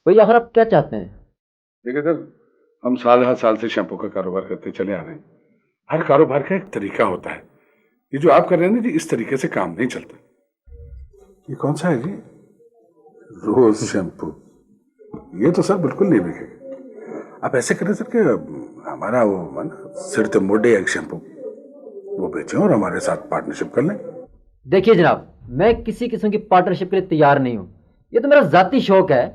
भाई आखिर आप क्या चाहते हैं? देखिए सर, हम साल हर साल से शैम्पू का कारोबार करते चले आ रहे हैं। हर कारोबार का एक तरीका होता है। ये जो आप कर रहे हैं ना जी, इस तरीके से काम नहीं चलता। ये कौन सा है जी? रोज शैम्पू। ये तो सर बिल्कुल नहीं बिकेगा। आप ऐसे करें सर कि हमारा वो सिर मोडे एक शैम्पू वो बेचें और हमारे साथ पार्टनरशिप कर लें। देखिए जनाब, मैं किसी किस्म की पार्टनरशिप के लिए तैयार नहीं हूँ। ये तो मेरा जाती शौक है।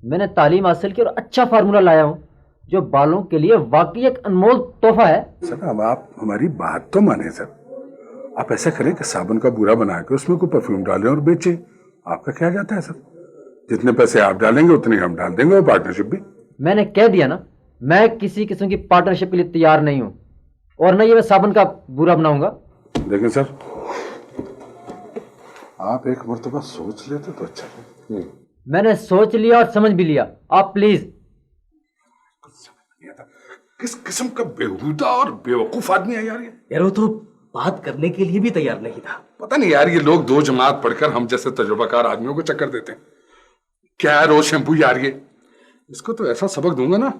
मैंने तालीम हासिल की और अच्छा फार्मूला लाया हूँ जो बालों के लिए वाकई एक अनमोल तोहफा है। सर अब आप हमारी बात तो माने सर। आप ऐसा करें कि साबुन का बूरा बना के उसमें कोई परफ्यूम डालें और बेचें। आपका क्या जाता है सर? जितने पैसे आप डालेंगे उतने हम डाल देंगे और पार्टनरशिप भी। मैंने कह दिया ना, मैं किसी किस्म की पार्टनरशिप के लिए तैयार नहीं हूँ और न ये मैं साबुन का बूरा बनाऊंगा। देखें सर, आप एक मर्तबा सोच लेते तो अच्छा है। मैंने सोच लिया और समझ भी लिया। आप प्लीज। कुछ समझ नहीं आता किस किस्म का बेहुदा और बेवकूफ आदमी है यार ये। यार वो तो बात करने के लिए भी तैयार नहीं था। पता नहीं यार, ये लोग दो जमात पढ़कर हम जैसे तजुर्बाकार आदमियों को चक्कर देते हैं। क्या है रोज शैम्पू यार ये? इसको तो ऐसा सबक दूंगा ना,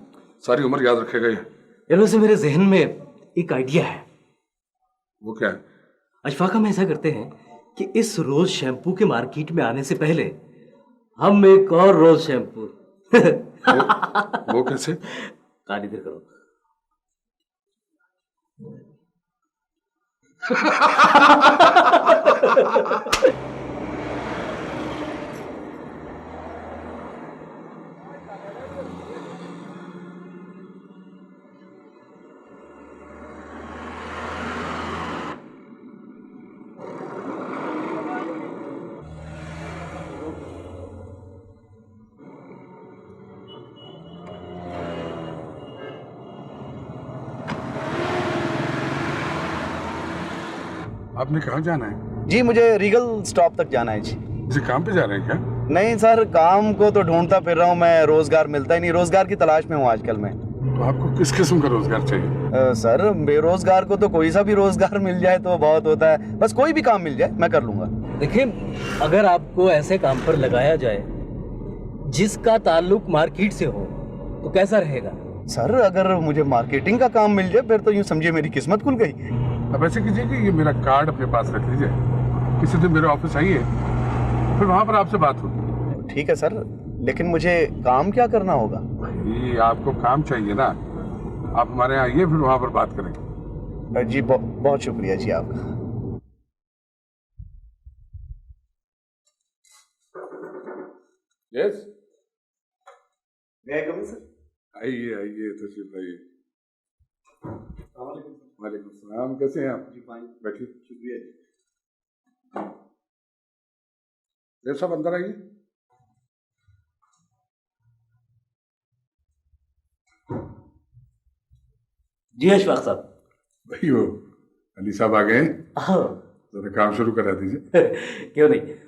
सारी उम्र याद रखेगा ये। यार वैसे मेरे जहन में एक आइडिया है। वो क्या है? अशफाक, हम ऐसा करते हैं कि इस रोज शैम्पू के मार्केट में आने से पहले हम एक और रोज शैम्पू वो कैसे? कान इधर करो। आपने कहाँ जाना है? जी मुझे रीगल स्टॉप तक जाना है जी। किसी काम पे जा रहे हैं क्या? नहीं सर, काम को तो ढूंढता फिर रहा हूँ मैं, रोजगार मिलता ही नहीं, रोजगार की तलाश में हूँ आजकल मैं। तो आपको किस किस्म का रोजगार चाहिए? सर बेरोजगार को तो कोई सा भी रोजगार मिल जाए तो बहुत होता है, बस कोई भी काम मिल जाए मैं कर लूंगा। देखिए, अगर आपको ऐसे काम पर लगाया जाए जिसका ताल्लुक मार्केट से हो तो कैसा रहेगा? सर अगर मुझे मार्केटिंग का काम मिल जाए फिर तो यूँ समझिए मेरी किस्मत खुल गई। अब ऐसे कीजिए कि ये मेरा कार्ड अपने पास रख लीजिए, किसी दिन मेरे ऑफिस आइए, फिर वहां पर आपसे बात होगी। ठीक है सर, लेकिन मुझे काम क्या करना होगा? भाई आपको काम चाहिए ना, आप हमारे यहाँ आइए, फिर वहां पर बात करेंगे। जी बहुत शुक्रिया जी आपका। यस, सर आइए आइए तशरीफ लाइए। वालेकुम सलाम, कैसे हैं आप? जी फाइन, बैठिए। शुक्रिया जी। देर साहब अंदर आइए। जी अशफाक साहब। भाई वो अली साहब आ गए, हाँ। जरा काम शुरू करा दीजिए। क्यों नहीं,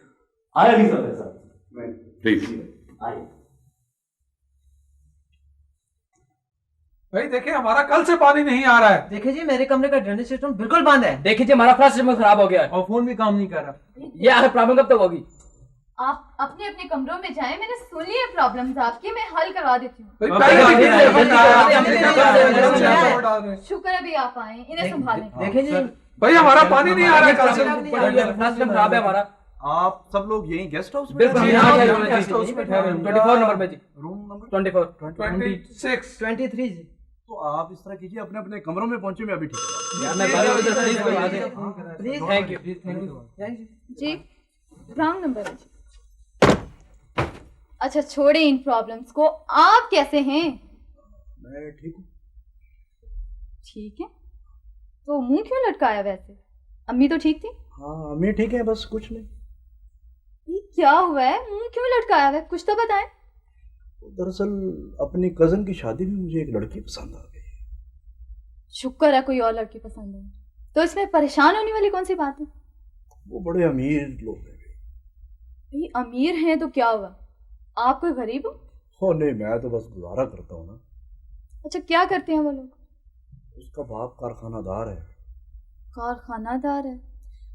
आए अली साहब। प्लीज। आए। भाई देखिए, हमारा कल से पानी नहीं आ रहा है। देखिए जी, मेरे कमरे का ड्रेनेज सिस्टम बिल्कुल बंद है। देखिए जी, हमारा फ्लश सिस्टम खराब हो गया है और फोन भी काम नहीं कर रहा। ये आखिर प्रॉब्लम कब तक होगी? आप अपने अपने कमरों में जाएं, मैंने सुन ली है प्रॉब्लम्स आपकी, मैं हल करवा देती हूँ। भाई पहले भाई, देखिए, भाई, बताया, भाई, हमने भाई, क्या भाई, किया, भाई, क्या भाई, छोड़ डाल रहे हैं। शुक्र है भी आप आए, इन्हें संभालें। देखिए जी, भाई हमारा पानी नहीं आ रहा है कल से। फ्लश सिस्टम खराब है हमारा। आप सब लोग यहीं गेस्ट हाउस में? बिल्कुल, जी, यहाँ हाँ, पे जी, हमारे गेस्ट हाउस में ठहरे हैं। 24 नंबर पे जी। Room number 24। 26। 23 जी। तो आप इस तरह कीजिए, अपने अपने कमरों में पहुंचे, मैं अभी ठीक है। मैं पहले उधर प्लीज करवा दें। Please, thank you. जी रॉन्ग नंबर है जी। अच्छा छोड़े इन प्रॉब्लम्स को, आप कैसे हैं? मैं ठीक हूँ। ठीक है, तो मुंह क्यों लटकाया वैसे? अम्मी तो ठीक थी? हाँ मैं ठीक है, बस कुछ नहीं। ये क्या हुआ है, मुंह क्यों लटकाया हुआ है, कुछ तो बताएं। दरअसल अपनी कजन की शादी में मुझे एक लड़की पसंद आ गई। शुक्र है कोई और लड़की पसंद है, तो इसमें परेशान होने वाली कौन सी बात है? वो बड़े अमीर लोग हैं। भाई अमीर हैं तो क्या हुआ, आप कोई गरीब हो? हो नहीं, मैं तो बस गुजारा करता हूँ ना। अच्छा क्या करते हैं वो लोग? उसका बाप कारखानादार है। कारखानादार है?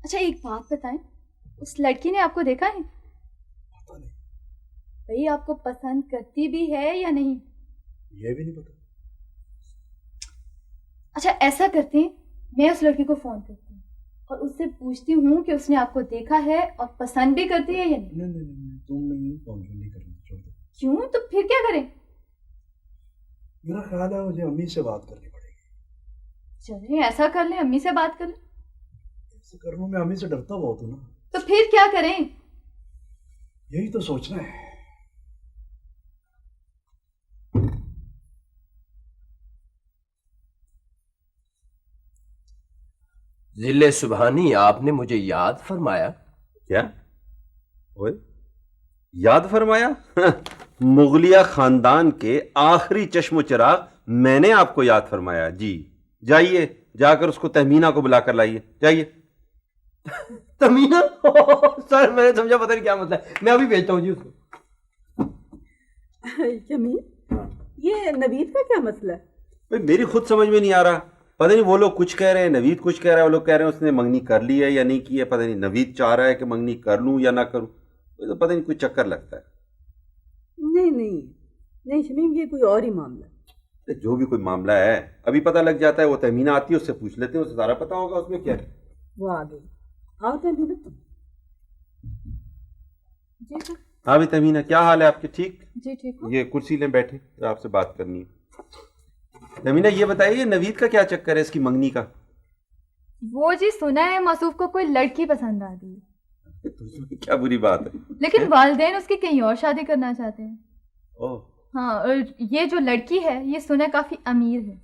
अच्छा एक बात बताएं, उस लड़की ने आपको देखा है? पता नहीं। भाई आपको पसंद करती भी है या नहीं? ये भी नहीं पता। अच्छा ऐसा करते हैं, मैं उस लड़की को फोन करती हूँ और उससे पूछती हूँ कि उसने आपको देखा है और पसंद भी करती है या नहीं। नहीं, तुम नहीं, फोन नहीं करना, छोड़ दो। क्यों? तो फिर क्या करें? मेरा ख्याल है मुझे अम्मी से बात करनी पड़ेगी। चलिए ऐसा कर लें, अम्मी से बात कर लें। ऐसे कर लूं, मैं अम्मी से डरता बहुत हूँ ना। तो फिर क्या करें? यही तो सोचना है। जिले सुबहानी, आपने मुझे याद फरमाया। क्या? ओए, याद फरमाया? मुगलिया खानदान के आखिरी चश्मो चिराग मैंने आपको याद फरमाया जी। जाइए, जाकर उसको तहमीना को बुलाकर लाइए, जाइए। तमीना? सर मैंने समझा, पता नहीं क्या मतलब है। मैं अभी भेजता हूँ जी उसको। जमील, ये नवीद का क्या मसला है? भाई मेरी खुद समझ में नहीं आ रहा। पता नहीं, वो लोग कुछ कह रहे हैं, नवीद कुछ कह रहा है, वो लोग कह रहे हैं उसने मंगनी कर ली है या नहीं की है। पता नहीं नवीद चाह रहा है कि मंगनी कर लूं या ना करूं, तो पता नहीं कोई चक्कर लगता है। नहीं शमीम, ये कोई और ही मामला है। जो भी कोई मामला है अभी पता लग जाता है। वो तहमीना आती है, उससे पूछ लेते हैं, उसे सारा पता होगा उसमें क्या है। वो आ गई। आओ तहमीना। जी सर। हाँ भी तहमीना, क्या हाल है आपके? ठीक? जी ठीक हूँ। ये कुर्सी लें, बैठे, तो आपसे बात करनी है। तहमीना ये बताइए, नवीद का क्या चक्कर है इसकी मंगनी का? वो जी सुना है मासूफ को कोई लड़की पसंद आ गई, तो उसमें क्या बुरी बात है? लेकिन वालिदैन उसकी कहीं और शादी करना चाहते हैं। ओह, हाँ, और ये जो लड़की है ये सुना है काफी अमीर है,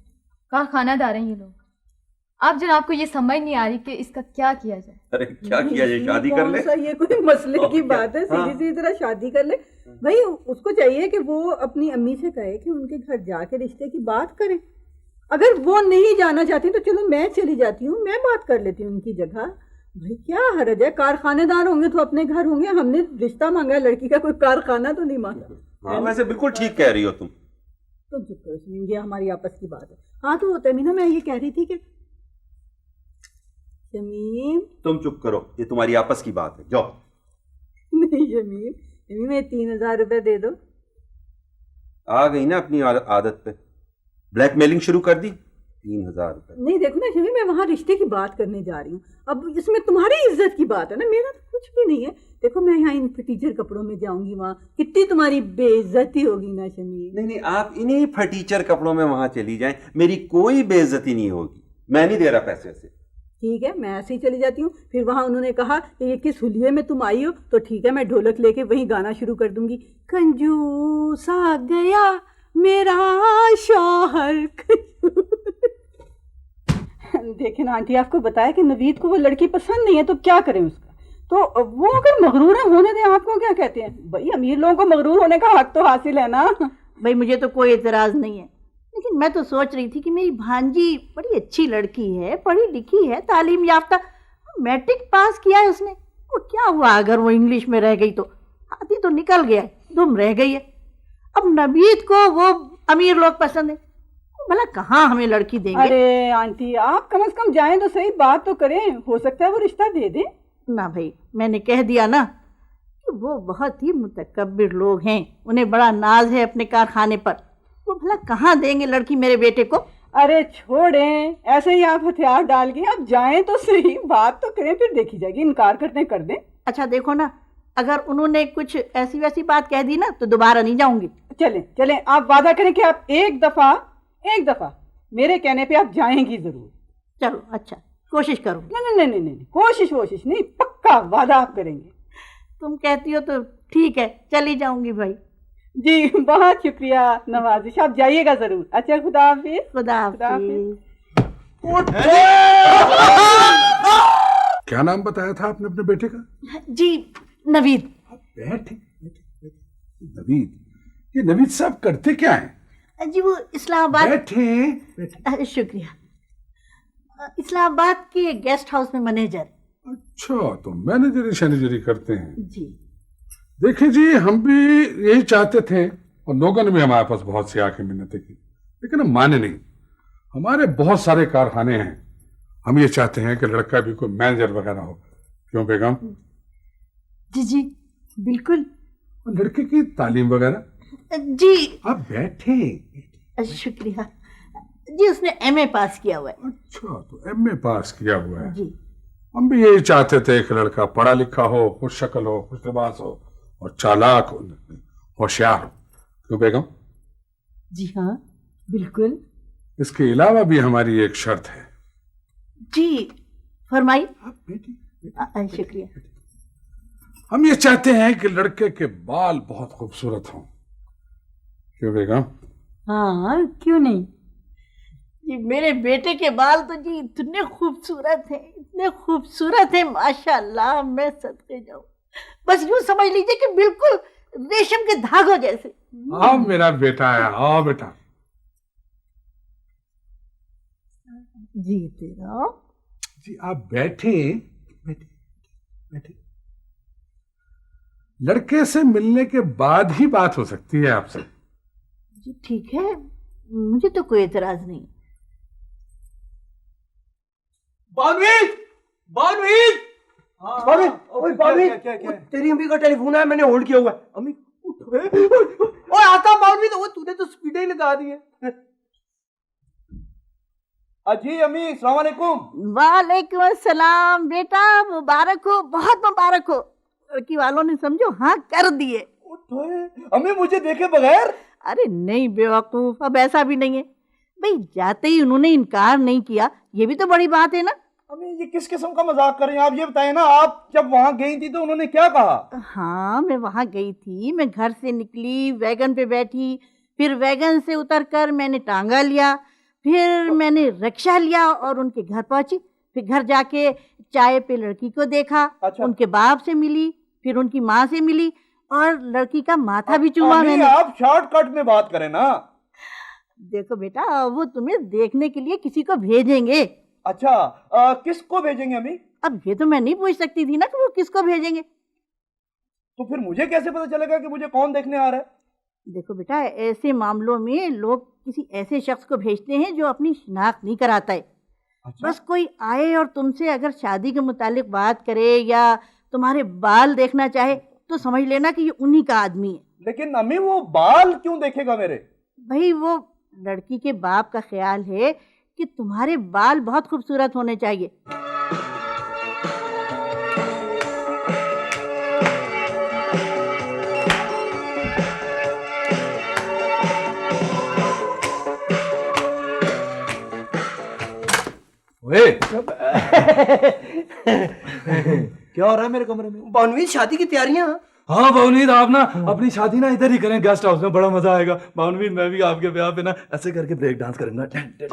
कारखानादार हैं ये लोग। आप जनाब को ये समझ नहीं आ रही कि इसका क्या किया जाए। अरे क्या किया जाए? शादी कर ले। ये कोई मसले की बात है? हाँ। सीधी तरह शादी कर ले भाई। उसको चाहिए कि वो अपनी अम्मी से कहे कि उनके घर जाके रिश्ते की बात करें। अगर वो नहीं जाना चाहती तो चलो मैं चली जाती हूँ, मैं बात कर लेती हूँ उनकी जगह। भाई क्या हर्ज है? कारखानेदार होंगे तो अपने घर होंगे। हमने रिश्ता मांगा है लड़की का, कोई कारखाना तो नहीं मांगा। हाँ वैसे बिल्कुल ठीक कह रही हो तुम। तो चुप करो शमीम, ये हमारी आपस की बात है। हाँ तो तमीना, मैं ये कह रही थी कि शमीम। तुम चुप करो, ये तुम्हारी आपस की बात है, जाओ। नहीं शमीम, मैं 3000 रुपए दे दो। आ गई ना अपनी आदत पे, ब्लैकमेलिंग शुरू कर दी। 3000 रुपए नहीं देखो ना शमीम, मैं वहाँ रिश्ते की बात करने जा रही हूँ। अब इसमें तुम्हारी इज्जत की बात है ना, मेरा तो कुछ भी नहीं है। देखो मैं यहाँ इन फटीचर कपड़ों में जाऊंगी, वहाँ कितनी तुम्हारी बेइज्जती होगी ना शमीम। नहीं, आप इन्हीं फटीचर कपड़ों में वहां चली जाएं, मेरी कोई बेइज्जती नहीं होगी। मैं नहीं दे रहा पैसे वैसे। ठीक है, मैं ऐसे ही चली जाती हूँ। फिर वहां उन्होंने कहा कि ये किस हुलिये में तुम आई हो, तो ठीक है मैं ढोलक लेके वहीं गाना शुरू कर दूंगी। कंजूस आ गया मेरा शौहर। देखें ना आंटी, आपको बताया कि नवीद को वो लड़की पसंद नहीं है, तो क्या करें उसका? तो वो अगर मगरूर है, होने दें। आपको क्या कहते हैं भाई? अमीर लोगों को मगरूर होने का हक तो हासिल है ना। भाई मुझे तो कोई एतराज नहीं है, लेकिन मैं तो सोच रही थी कि मेरी भांजी बड़ी अच्छी लड़की है, पढ़ी लिखी है, तालीम याफ्ता, मैट्रिक पास किया है उसने। वो क्या हुआ अगर वो इंग्लिश में रह गई? तो हाथी तो निकल गया, दुम रह गई है। अब नवीद को वो अमीर लोग पसंद है, भला कहाँ हमें लड़की देंगे? अरे आंटी, आप कम से कम जाएं तो सही, बात तो करें, हो सकता है वो रिश्ता दे दे। ना भाई, मैंने कह दिया ना कि वो बहुत ही मुतकब्बिर लोग हैं, उन्हें बड़ा नाज है अपने कारखाने पर। वो भला कहाँ देंगे लड़की मेरे बेटे को? अरे छोड़ें, ऐसे ही आप हथियार डाल के आप जाएं तो सही, बात तो करें, फिर देखी जाएगी। इनकार करते कर दें। अच्छा देखो ना, अगर उन्होंने कुछ ऐसी वैसी बात कह दी ना तो दोबारा नहीं जाऊंगी। चलें चलें, आप वादा करें कि आप एक दफा मेरे कहने पे आप जाएंगी जरूर। चलो अच्छा, कोशिश करूंगी। नहीं, कोशिश नहीं, पक्का वादा आप करेंगे। तुम कहती हो तो ठीक है, चली जाऊंगी भाई। जी बहुत शुक्रिया नवाजिश, आप जाइएगा जरूर। अच्छा खुदा हाफिज। खुदा हाफिज। क्या नाम बताया था आपने अपने बेटे का? जी नवीद। बैठे नवीद, ये नवीद साहब करते क्या हैं? जी वो इस्लामाबाद। बैठे। शुक्रिया। इस्लामाबाद के गेस्ट हाउस में मैनेजर। अच्छा, तो मैनेजरी करते हैं जी। देखिए जी, हम भी यही चाहते थे और लोगों ने भी हमारे पास बहुत सी आके मिन्नतें की, लेकिन हम माने नहीं। हमारे बहुत सारे कारखाने हैं, हम ये चाहते हैं कि लड़का भी कोई मैनेजर वगैरह हो। क्यों बेगम? जी बिल्कुल। और लड़के की तालीम वगैरह? जी आप बैठे। शुक्रिया जी, उसने एमए पास किया हुआ है। अच्छा, तो एमए पास किया हुआ है। जी। हम भी यही चाहते थे, एक लड़का पढ़ा लिखा हो, खुश शक्ल हो, खुश लिबास हो और चालाक हो, होशियार हो। क्यों बेगम? जी हाँ, बिल्कुल। इसके अलावा भी हमारी एक शर्त है। जी फरमाइए। शुक्रिया। हम ये चाहते हैं कि लड़के के बाल बहुत खूबसूरत हों। क्यों बेगम? हाँ, क्यों नहीं जी, मेरे बेटे के बाल तो जी इतने खूबसूरत हैं, इतने खूबसूरत हैं माशाल्लाह, मैं सदके जाऊं। बस यूं समझ लीजिए कि बिल्कुल रेशम के धागों जैसे। हाँ मेरा बेटा है। हाँ बेटा जी तेरा। जी आप बैठे बैठे बैठे। लड़के से मिलने के बाद ही बात हो सकती है आपसे। जी ठीक है, मुझे तो कोई एतराज नहीं। बानवीर, बानवीर, बानवीर, तेरी अम्मी का टेलीफोन है, मैंने होल्ड किया हुआ है। अम्मी ओए आता बानवीर, वो तूने तो स्पीड ही लगा दी है। जी अम्मी, अस्सलाम वालेकुम। वालेकुम अस्सलाम बेटा, मुबारक हो, बहुत मुबारक हो। लड़की वालों ने समझो हाँ कर दिए। अम्मी मुझे देखे बगैर? अरे नहीं बेवकूफ, अब ऐसा भी नहीं है भाई, जाते ही उन्होंने इनकार नहीं किया, ये भी तो बड़ी बात है ना। अम्मी ये किस किस्म का मजाक कर रही हैं आप? ये बताएं ना, आप जब वहां गई थी तो उन्होंने क्या कहा? हाँ मैं वहां गई थी, मैं घर से निकली, वैगन पे बैठी, फिर वैगन से उतरकर मैंने टांगा लिया, फिर मैंने रिक्शा लिया और उनके घर पहुंची। फिर घर जाके चाय पे लड़की को देखा। अच्छा। उनके बाप से मिली, फिर उनकी माँ से मिली और लड़की का माथा भी चूमा मैंने। आप शॉर्टकट में बात करें ना। देखो बेटा, वो तुम्हें देखने के लिए किसी को भेजेंगे। अच्छा, किसको भेजेंगे अम्मी? अब ये तो मैं नहीं पूछ सकती थी ना कि वो किसको भेजेंगे। तो फिर मुझे कैसे पता चलेगा कि मुझे कौन देखने आ रहा है? देखो बेटा, ऐसे मामलों में लोग किसी ऐसे शख्स को भेजते हैं जो अपनी शिनाख्त नहीं कराता है। अच्छा? बस कोई आए और तुमसे अगर शादी के मुतालिक बात करे या तुम्हारे बाल देखना चाहे तो समझ लेना कि ये उन्हीं का आदमी है। लेकिन अम्मी वो बाल क्यों देखेगा मेरे? भाई वो लड़की के बाप का ख्याल है कि तुम्हारे बाल बहुत खूबसूरत होने चाहिए। क्या हो रहा है मेरे कमरे में? बानवीर, शादी की तैयारियां? हाँ बावनीर, आप ना अपनी शादी ना इधर ही करें, गेस्ट हाउस में, बड़ा मजा आएगा। बावनीर मैं भी आपके ब्याह पे ना ऐसे करके ब्रेक डांस करूंगा।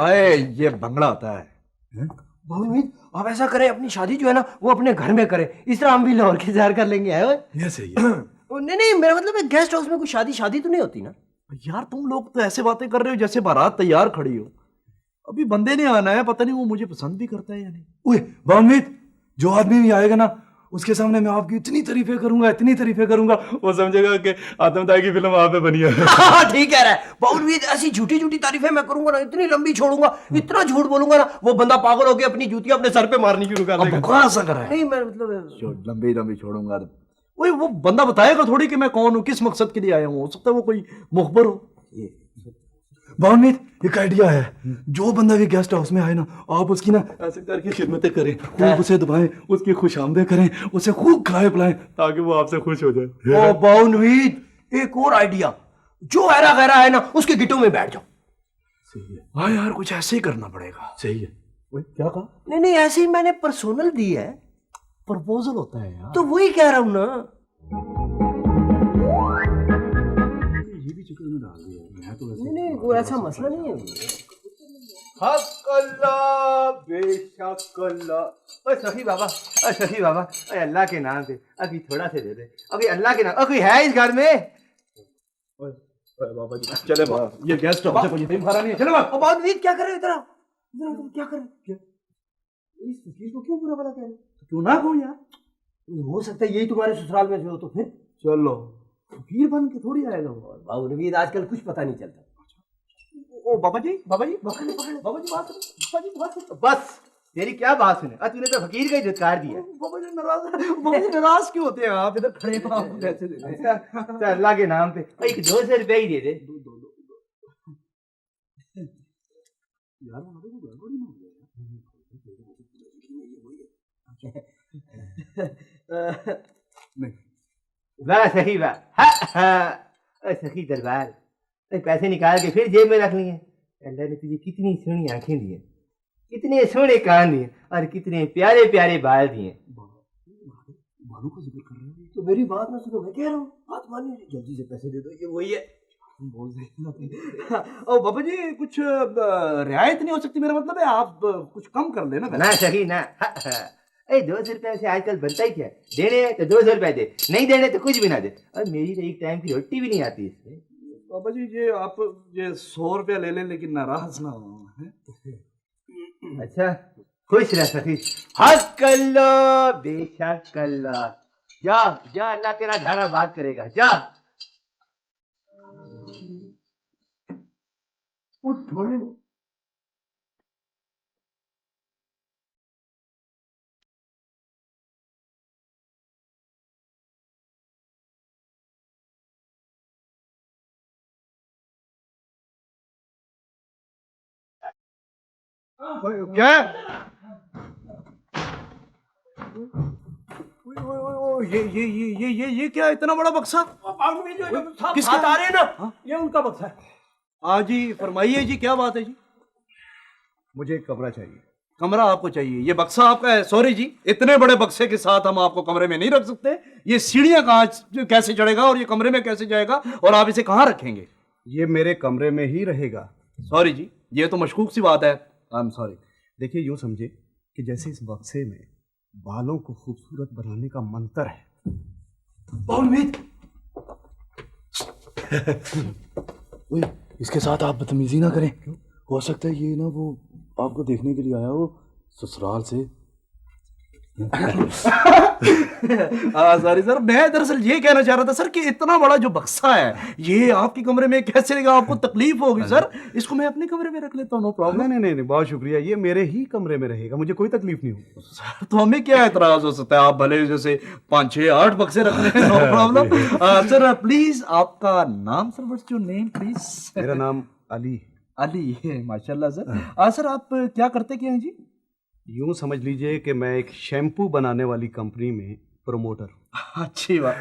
अरे ये भंगड़ा होता है। बावनीर आप ऐसा करें, अपनी शादी जो है ना वो अपने घर में करें, इस तरह हम भी लाहौर की सैर कर लेंगे। ये सही है। नहीं, मेरा मतलब है गेस्ट हाउस में कोई शादी तो नहीं होती ना यार? तुम लोग तो ऐसे बातें कर रहे हो जैसे बारात तैयार खड़ी हो। अभी बंदे ने आना है, पता नहीं वो मुझे पसंद भी करता है या नहीं। ओए बावनीर, जो आदमी भी आएगा ना उसके सामने मैं आपकी इतनी तारीफें करूंगा, इतनी तारीफें करूंगा, वो समझेगा कि आतमताई की फिल्म आप पे बनी है। ठीक कह रहा है बावनीर, ऐसी झूठी झूठी तारीफें मैं करूंगा ना, इतनी लंबी छोड़ूंगा, इतना झूठ बोलूंगा ना, वो बंदा पागल होकर अपनी जूतियां अपने सर पे मारनी शुरू कर देगा। बकवास कर रहा है। नहीं मैं मतलब लंबी लंबी छोड़ूंगा। ओए वो बंदा बताएगा थोड़ी कि मैं कौन हूँ, किस मकसद के लिए आया हूँ। हो सकता है वो कोई मुखबर हो। बावनीर एक आइडिया है, जो बंदा भी गेस्ट हाउस में आए ना, आप उसकी ना ऐसे करके खिदमतें करें, खूब उसे दबाएं, उसकी खुशामदें करें, उसे खूब खिलाएं पिलाएं ताकि वो आपसे खुश हो जाए। ओ बावनीर, एक और आइडिया, जो ऐरा गैरा है ना उसके गिटों में बैठ जाओ। सही है। हाँ यार, कुछ ऐसे ही करना पड़ेगा। सही है। क्या कहा? नहीं ऐसे ही मैंने पर्सनल दी है। प्रपोजल होता है यार। तो वही कह रहा हूं ना। ये भी चिकन में डाल दिया। नहीं कोई ऐसा मसला नहीं है। सखी बाबा, सखी बाबा, अल्लाह के नाम से अभी थोड़ा से दे दे। अभी अल्लाह के नाम, कोई है इस घर में? बाबा जी चले बाबा, ये गेस्ट हाउस है, कोई यतीम खाना नहीं है। चलो बाबा। बावनीर क्या कर रहे हो? इधर क्या कर रहे हो? इस फकीर को क्यों बुरा भला कह रहे हो? क्यों ना कहूं यार, हो सकता है यही तुम्हारे ससुराल में हो तो फिर चलो फकीर बन के थोड़ी आएगा वो। बावनीर आजकल कुछ पता नहीं चलता। ओ बाबा जी, बाबा जी, बाबा जी बात करो। बस तेरी क्या बात सुने, तूने तो फकीर का ही धुतकार दिया। बाबा जी नाराज क्यों होते हैं आप? इधर खड़े हैं, आपको पैसे दे दें। अच्छा अल्लाह के नाम पे एक 200 रुपए ही दे दे। यार हमारे को गड़बड़ ही नहीं नहीं वाह सही वाह सखी दरबार, पैसे निकाल के फिर जेब में रख लिए। अल्लाह ने तुझे कितनी सोहनी आंखें दी, कितने सोहने कान दिए और कितने प्यारे प्यारे बाल दिए। बालों का जिक्र कर रहे हैं तो मेरी बात ना सुनो, मैं कह रहा हूँ बात मानिए, जल्दी से पैसे दे दो, ये वही है बोल रहे। ओ बाबा जी कुछ रियायत नहीं हो सकती? मेरा मतलब है आप कुछ कम कर लेना। ना सही ना, 200 रुपए से आजकल बनता ही क्या है, देने हैं तो 200 रुपए दे, नहीं देने तो कुछ भी ना दे। और मेरी तो एक टाइम की रोटी भी नहीं आती इसमें। बाबा जी ये आप ये 100 रुपया ले लें लेकिन नाराज ना हो। अच्छा खुश रह सखी, हक कर लो बेशक कर लो, जा जा अल्लाह तेरा धारा बात करेगा, जा। क्या ये क्या इतना बड़ा बक्सा? किसका आ रहे हैं ना, ये उनका बक्सा है। हाँ जी फरमाइए जी, क्या बात है जी? मुझे एक कमरा चाहिए। कमरा आपको चाहिए? ये बक्सा आपका है? सॉरी जी, इतने बड़े बक्से के साथ हम आपको कमरे में नहीं रख सकते। ये सीढ़ियां कहाँ कैसे चढ़ेगा और ये कमरे में कैसे जाएगा और आप इसे कहाँ रखेंगे? ये मेरे कमरे में ही रहेगा। सॉरी जी, ये तो मशकूक सी बात है। I am sorry. देखिए यूं समझे कि जैसे इस बक्से में बालों को खूबसूरत बनाने का मंत्र है। इसके साथ आप बदतमीजी ना करें, हो सकता है ये ना वो आपको देखने के लिए आया हो ससुराल से। सॉरी सर, मैं दरअसल ये कहना चाह रहा था सर कि इतना बड़ा जो बक्सा है ये आपके कमरे में कैसे रहेगा? आपको तकलीफ होगी सर, इसको मैं अपने कमरे में रख लेता हूँ, नो प्रॉब्लम। नहीं, बहुत शुक्रिया, ये मेरे ही कमरे में रहेगा, मुझे कोई तकलीफ नहीं होगी सर। तो हमें क्या एतराज हो सकता है? आप भले जैसे 5, 6, 8 बक्से रख लें, नो प्रॉब्लम। सर प्लीज आपका नाम sir, what's your name please? मेरा नाम अली। अली, माशाल्लाह सर। सर आप क्या करते क्या हैं जी? यूं समझ लीजिए कि मैं एक शैम्पू बनाने वाली कंपनी में प्रमोटर। अच्छी बात।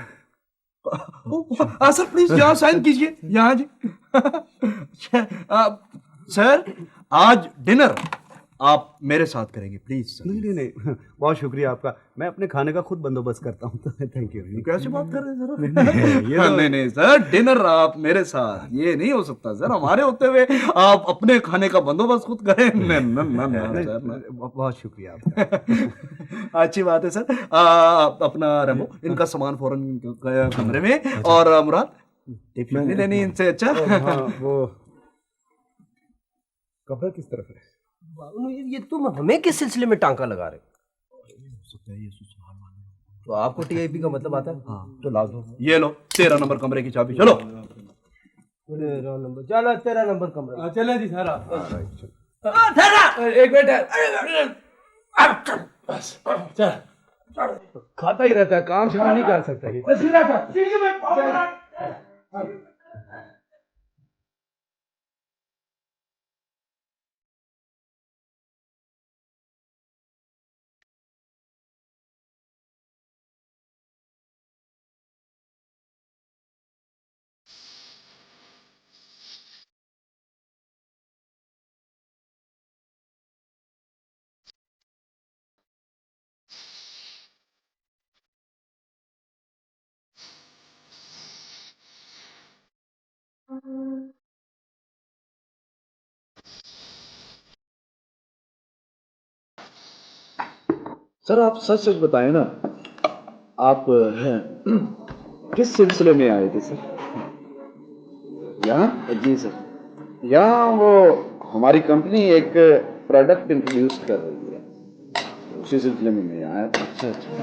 सर प्लीज यहाँ साइन कीजिए, यहाँ जी। सर आज डिनर आप मेरे साथ करेंगे प्लीज सर। नहीं, बहुत शुक्रिया आपका, मैं अपने खाने का खुद बंदोबस्त करता हूँ। Thank you. कैसे बात कर रहे हैं सर? नहीं सर, डिनर आप मेरे साथ, ये नहीं हो सकता सर। हमारे होते हुए आप अपने खाने का बंदोबस्त खुद करें। सर बहुत शुक्रिया आपका। अच्छी बात है सर। अपना रेमो, इनका सामान फौरन कमरे में। और मुराद टिफिन नहीं लेनी इनसे? अच्छा वो कमरा किस तरफ है? ये तुम हमें किस सिलसिले में टांका लगा रहे हो? तो आपको टीआईपी का मतलब आता है? हाँ। तो ला दो, ये लो 13 नंबर कमरे की चाबी। चलो 13 नंबर, चलो 13 नंबर कमरा। चले जी सर। एक मिनट, खाता ही रहता है, काम शाम नहीं कर सकता ये। सर आप सच सच बताएं ना, आप किस सिलसिले में आए थे सर? यहाँ? जी सर, यहाँ वो हमारी कंपनी एक प्रोडक्ट इंट्रोड्यूस कर रही है, उसी सिलसिले में मैं आया था।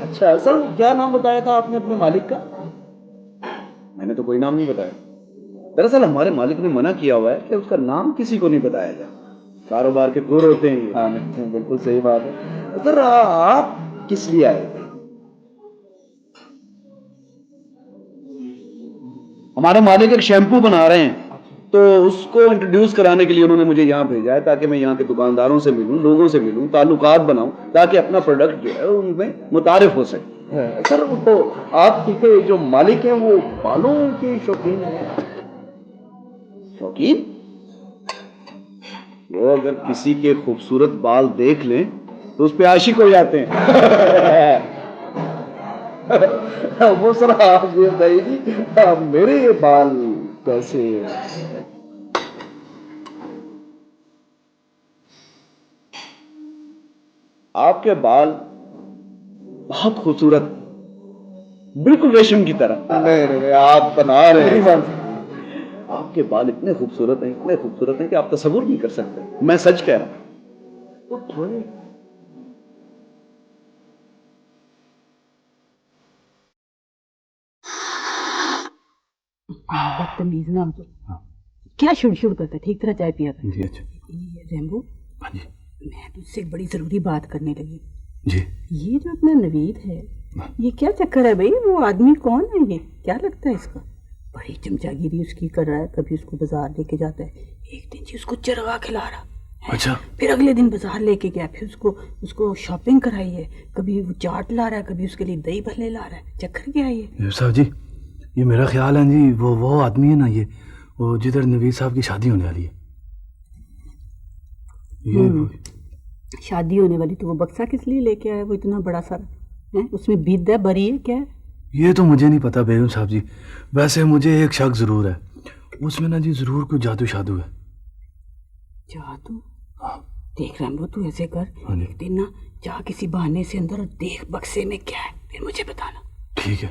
अच्छा सर, क्या नाम बताया था आपने अपने मालिक का? मैंने तो कोई नाम नहीं बताया। दरअसल हमारे मालिक ने मना किया हुआ है कि उसका नाम किसी को नहीं बताया जाए। कारोबार के गुर होते हैं। हाँ बिल्कुल सही बात है। सर आप किस लिए आए? हमारे मालिक एक शैम्पू बना रहे हैं, तो उसको इंट्रोड्यूस कराने के लिए उन्होंने मुझे यहाँ भेजा है, ताकि मैं यहाँ के दुकानदारों से मिलूं, लोगों से मिलूं, ताल्लुकात बनाऊं, ताकि अपना प्रोडक्ट जो है उनमें मुतारिफ हो सके। सर तो आपके जो मालिक हैं वो बालों के शौकीन हैं? शौकीन? वो अगर किसी के खूबसूरत बाल देख लें तो उस पे आशिक हो जाते हैं। वो सर आप ये बताइए जी, मेरे ये बाल कैसे? आपके बाल बहुत खूबसूरत, बिल्कुल रेशम की तरह। नहीं आप बना रहे हैं। आपके बाल इतने खूबसूरत हैं, इतने खूबसूरत हैं कि आप तसव्वुर नहीं कर सकते। मैं सच कह रहा हूं। तो थोड़े बदतमीज ना हो। क्या शुड़ करता, ठीक तरह चाय पिया था। जी अच्छा। ये रेम्बो, हाँ जी। मैं तुझसे एक बड़ी जरूरी बात करने लगी। जी। ये जो अपना नवीद है, ये क्या चक्कर है भाई? वो आदमी कौन है? ये क्या लगता है इसका? बड़ी चमचागिरी उसकी कर रहा है। कभी उसको बाजार लेके जाता है, एक दिन जी उसको चरवा खिला रहा। अच्छा। फिर अगले दिन बाजार लेके गया, फिर उसको शॉपिंग कराई है। कभी वो चाट ला रहा है, कभी उसके लिए दही भल्ले ला रहा है। चक्कर क्या है ये? साहब जी, ये मेरा ख्याल है जी, वो आदमी है ना, ये वो जिधर नवीद साहब की शादी होने वाली है। शादी होने वाली तो वो बक्सा किस लिए लेके आया वो इतना बड़ा सारा है? उसमें बीत है, बरी है, क्या है? ये तो मुझे नहीं पता बेगम साहब जी। वैसे मुझे एक शक जरूर है, उसमें ना जी जरूर कोई जादू शादू है। जादू? देख रैम्बो, तू ऐसे कर, एक दिन ना जा किसी बहाने से अंदर और देख बक्से में क्या है, फिर मुझे बताना। ठीक है,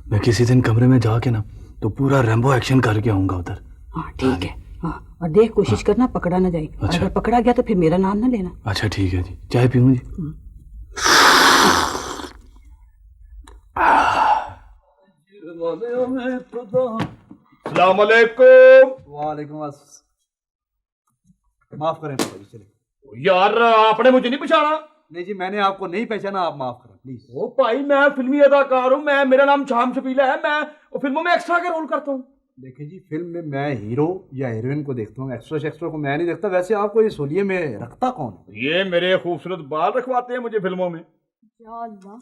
मैं किसी दिन कमरे में जाके ना तो पूरा रैम्बो एक्शन करके आऊंगा उधर। हाँ ठीक है। हाँ, और देख कोशिश करना पकड़ा ना जाए। अच्छा। अगर पकड़ा गया तो फिर मेरा नाम ना लेना। अच्छा ठीक है जी। चाय पीऊँ जी? वालेकुम अस्सलाम। माफ करें पापा जी, चले। यार आपने मुझे नहीं पहचाना? नहीं जी, मैंने आपको नहीं पहचाना, आप माफ करें प्लीज। ओ भाई, मैं फिल्मी अदाकार हूँ, मेरा नाम शाम शबीला है, मैं फिल्मों में एक्स्ट्रा का रोल करता हूँ। देखिए जी, फिल्म में मैं हीरो या हीरोइन को देखता हूँ, एक्स्ट्रा को मैं नहीं देखता। वैसे आपको ये सोलिए में रखता कौन है? ये मेरे खूबसूरत बाल रखवाते हैं मुझे फिल्मों में। या अल्लाह,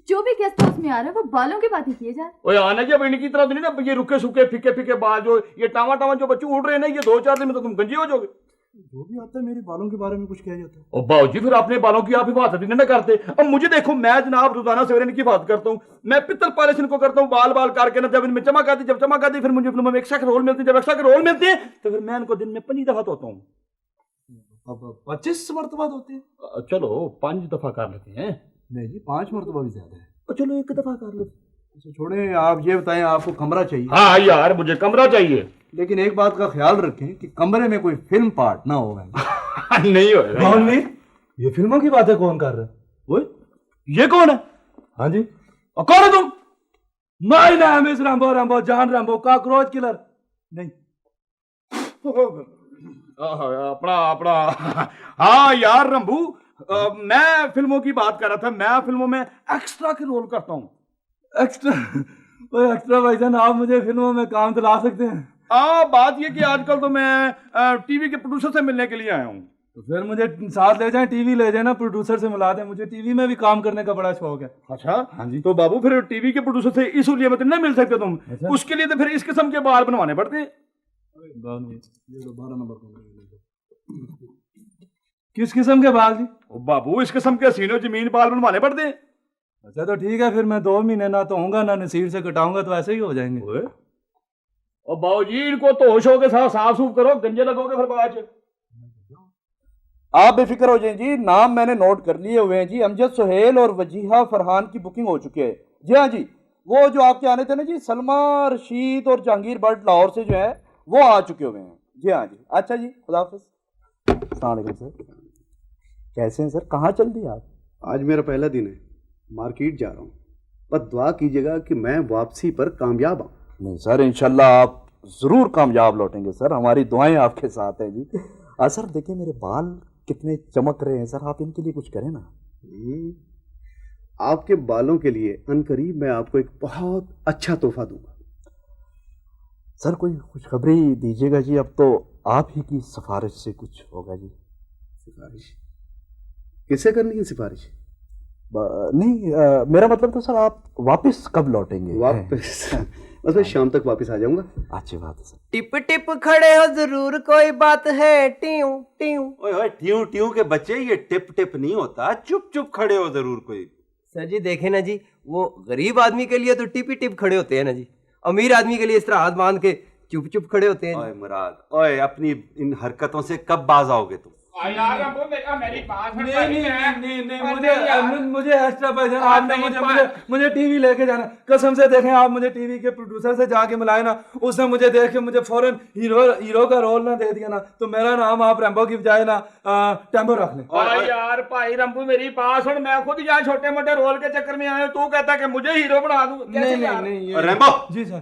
जो भी गेस्ट हाउस में आ रहा है वो बालों की बातें किए जा रहे। ओए आना जी, अब इनकी तरह तो नहीं ना, ये रुके सूखे फीके फीके बाल, जो ये टावा जो बच्चे उड़ रहे हैं ना, ये 2-4 दिन में तो तुम गंजे हो जाओगे। जो भी आता है मेरे बालों के बारे में कुछ कहा जाता है। ओ बाबूजी, फिर अपने बालों की आप हिफाजत नहीं ना करते। अब मुझे देखो, मैं जनाब रोजाना सवेरे इनकी हिफाजत करता हूँ, मैं पित्तल पॉलिश इनको करता हूँ, बाल करके ना, जब इनमें चमक आती, जब चमक आती फिर मुझे फिल्मों में एक्स्ट्रा के रोल मिलते हैं, जब एक्स्ट्रा के रोल मिलते हैं तो फिर मैं इनको दिन में 5 दफा धोता हूँ। अब 25 मरतबा धोते हैं? चलो 5 दफा कर लेते हैं। नहीं जी, 5 मरतबा भी ज्यादा है। तो चलो 1 दफा कर लो। अच्छा छोड़े, आप ये बताएं, आपको कमरा चाहिए? हाँ यार, मुझे कमरा चाहिए, लेकिन एक बात का ख्याल रखें कि कमरे में कोई फिल्म पार्ट ना होगा। नहीं होगा। ये फिल्मों की बातें कौन कर रहा है? वो ये कौन है? हाँ जी। और कौन है तुम? My name is Rambo, Rambo John Rambo, cockroach killer. नहीं अपना हाँ यार रंबू, मैं फिल्मों की बात कर रहा था। मैं फिल्मों में एक्स्ट्रा के रोल करता हूँ। एक्स्ट्रा भाईजान, आप मुझे फिल्मों में काम दिला सकते हैं? बात ये कि आजकल तो मैं टीवी के प्रोड्यूसर से मिलने के लिए आया हूँ। तो फिर मुझे साथ ले जाएं, टीवी ले जाए ना, प्रोड्यूसर से मिला दें। मुझे टीवी में भी काम करने का बड़ा शौक है। अच्छा हाँ जी। तो बाबू, फिर टीवी के प्रोड्यूसर से इसलिए मतलब नहीं मिल सकते तुम। अच्छा? उसके लिए तो फिर इस किस्म के बाल बनवाने पड़ते हैं। 12 नंबर। किस किस्म के बाल जी? बाबू, इस किस्म के हसीनो जमीन बाल बनवाने पड़ते हैं। अच्छा तो ठीक है, फिर मैं 2 महीने ना तो होऊंगा ना नसीर से कटाऊंगा, तो ऐसे ही हो जाएंगे। और बाबूजी, इनको तो होशों के साथ साफ सूफ करो, गंजे लगोगे फिर बाद में। आप बेफिक्र हो जाएं जी, नाम मैंने नोट कर लिए हुए हैं जी। अमजद सुहेल और वजीहा फरहान की बुकिंग हो चुकी है। जी हाँ जी, वो जो आपके आने थे ना जी, सलमा रशीद और जहांगीर भट्ट लाहौर से जो है वो आ चुके हुए हैं। जी हाँ जी। अच्छा जी, खुदा हाफिज़। अस्सलाम वालेकुम सर। कैसे हैं सर? कहाँ चल दिए आप? आज मेरा पहला दिन है, मार्केट जा रहा हूँ, पर दुआ कीजिएगा कि मैं वापसी पर कामयाब आऊँ। नहीं सर, इंशाल्लाह आप ज़रूर कामयाब लौटेंगे सर, हमारी दुआएं आपके साथ हैं जी। सर देखिए मेरे बाल कितने चमक रहे हैं सर, आप इनके लिए कुछ करें ना। आपके बालों के लिए अनकरीब मैं आपको एक बहुत अच्छा तोहफा दूंगा। सर कोई खुशखबरी दीजिएगा जी, अब तो आप ही की सिफारिश से कुछ होगा जी। सिफारिश किसे करनी है सिफारिश? नहीं मेरा मतलब तो सर आप वापस कब लौटेंगे? वापस बस मैं शाम तक वापस आ जाऊंगा। अच्छी बात है सर। टिप टिप खड़े हो जरूर कोई बात है, ट्यू ट्यू। ओए ट्यू ट्यू के बच्चे, ये टिप टिप नहीं होता, चुप चुप खड़े हो जरूर कोई। सर जी देखे ना जी, वो गरीब आदमी के लिए तो टिप ही टिप खड़े होते हैं ना जी, अमीर आदमी के लिए इस तरह हाथ बांध के चुप चुप खड़े होते हैं। ओए मुराद, ओए अपनी इन हरकतों से कब बाज आओगे तुम? मुझे एक्स्ट्रा पैसा, मुझे टीवी लेके जाना। कसम से देखें आप मुझे टीवी के प्रोड्यूसर से जाके मिलाए ना, उसने मुझे देख के मुझे फौरन हीरो का रोल ना दे दिया ना, तो मेरा नाम आप रैम्बो की बजाय ना टेम्बो रख लें। यार भाई रंबू मेरी बात सुन, मैं खुद यहाँ छोटे मोटे रोल के चक्कर में आया, तू कहता कि मुझे हीरो बना दूं? नहीं रैम्बो जी सर।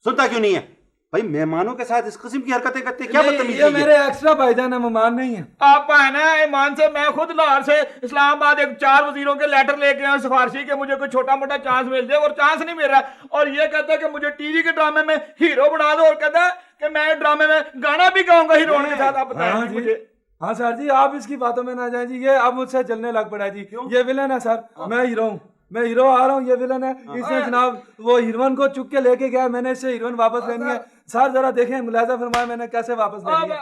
सुनता क्यों नहीं है भाई? मेहमानों के साथ इस किस्म की हरकतें करते क्या बदतमीजी ये मेरे एक्स्ट्रा भाईजान है, मेहमान नहीं है। आप है ना ईमान से, मैं खुद लाहौर से इस्लामाबाद 4 वजीरों के लेटर लेके आया सिफारशी के मुझे कोई छोटा मोटा चांस मिल जाए, और चांस नहीं मिल रहा, और ये कहता है कि मुझे टीवी के ड्रामे में हीरो बना दो, और कहता है कि मैं ड्रामे में गाना भी गाऊंगा हीरोइन के साथ। आप बताएं मुझे। हाँ सर जी आप इसकी बातों में ना जाए जी, ये अब मुझसे चलने लग पड़ा जी। ये विलन है सर, मैं हीरो हूँ, मैं हीरो आ रहा हूँ, ये विलन है। इसने जनाब वो हीरोइन को चुप के लेके गया, मैंने इससे हीरोइन वापस लेनी है। सर जरा देखें, मुलाजा फरमाए मैंने कैसे वापस लेनी है।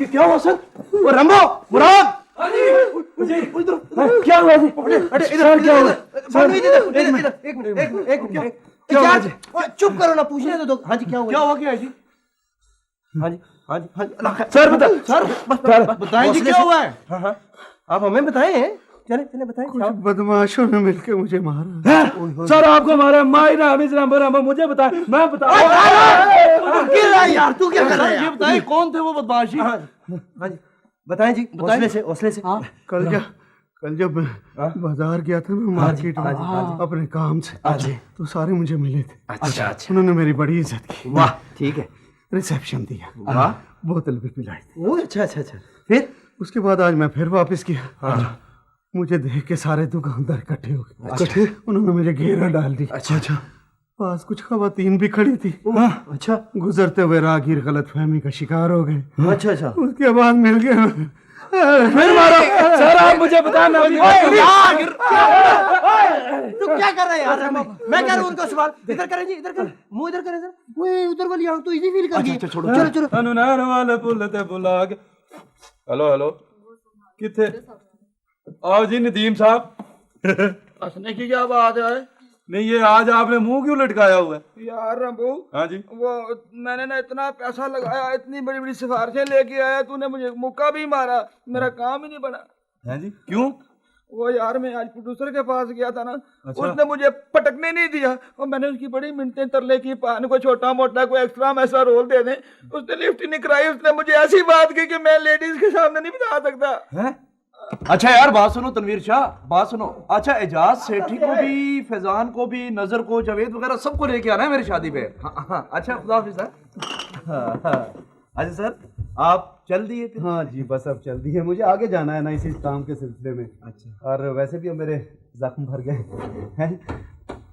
क्या हुआ सर? वो रंबो, मुराद, क्या हुआ जी? इधर क्या हुआ? एक चुप करो ना, पूछने तो दो। हाँ जी क्या हुआ? क्या हुआ? क्या है जी? हाँ जी हाँ जी हाँ जी सर बता, सर बताएं जी क्या हुआ है? हाँ हाँ आप हमें बताएं, चले चले बताएं। कुछ बदमाशों ने मिलकर मुझे मारा। सर आपको मारा? मायरा मुझे बता, मैं बता यार, तू क्या कर रहा है? ये बताएं कौन थे वो बदमाशी? हाँ जी बताएं जी, हौसले से। कल जब बाजार गया था मैं मार्केट में अपने काम से, तो सारे मुझे मिले थे। अच्छा उन्होंने मेरी बड़ी इज्जत की। वाह ठीक है। रिसेप्शन दिया, वाह, बोतल भी पिलाई थी। वो अच्छा। फिर उसके बाद आज मैं फिर वापस किया। मुझे देख के सारे दुकानदार इकट्ठे हो गए। उन्होंने मुझे घेरा डाल दी। अच्छा पास कुछ खवातीन भी खड़ी थी। अच्छा गुजरते हुए राहगीर गलतफहमी का शिकार हो गए। अच्छा उसके बाद मिल गए, फिर मारो। सर आप मुझे बताएं, तू क्या कर रहा है यार? मैं कह रहा हूँ उनको सवाल इधर करें जी, इधर करें, मुंह इधर करें सर। वो उधर वाली आंख तो इजी फील कर गई। चलो अनुनार वाले पुलते बुला के। हेलो किथे? आओ जी नदीम साहब। हंसने की क्या बात है? नहीं ये आज आपने मुंह क्यों लटकाया हुआ है? यार रंबू, हाँ जी, वो मैंने ना इतना पैसा लगाया, इतनी बड़ी बड़ी सिफारिशें लेके आया, तूने मुझे मुक्का भी मारा, मेरा काम ही नहीं बना। हाँ जी क्यों? वो यार मैं आज प्रोड्यूसर के पास गया था ना, उसने मुझे पटकने नहीं दिया, और मैंने उसकी बड़ी मिन्नतें तरले की, पान को छोटा मोटा कोई एक्स्ट्रा में ऐसा रोल दे दें, उसने लिफ्ट ही नहीं कराई। उसने मुझे ऐसी बात की कि मैं लेडीज के सामने नहीं बता सकता है। अच्छा यार बात सुनो तनवीर शाह, बात सुनो। अच्छा एजाज सेठी को भी, फैजान को भी, नजर को, जावेद वगैरह सबको लेके आना है मेरी शादी पे। हाँ अच्छा खुदा हाफिज़ सर। अच्छा सर आप चल दिए थे? हाँ जी बस अब चल दिए, मुझे आगे जाना है ना इसी काम के सिलसिले में। अच्छा। और वैसे भी अब मेरे जख्म भर गए हैं,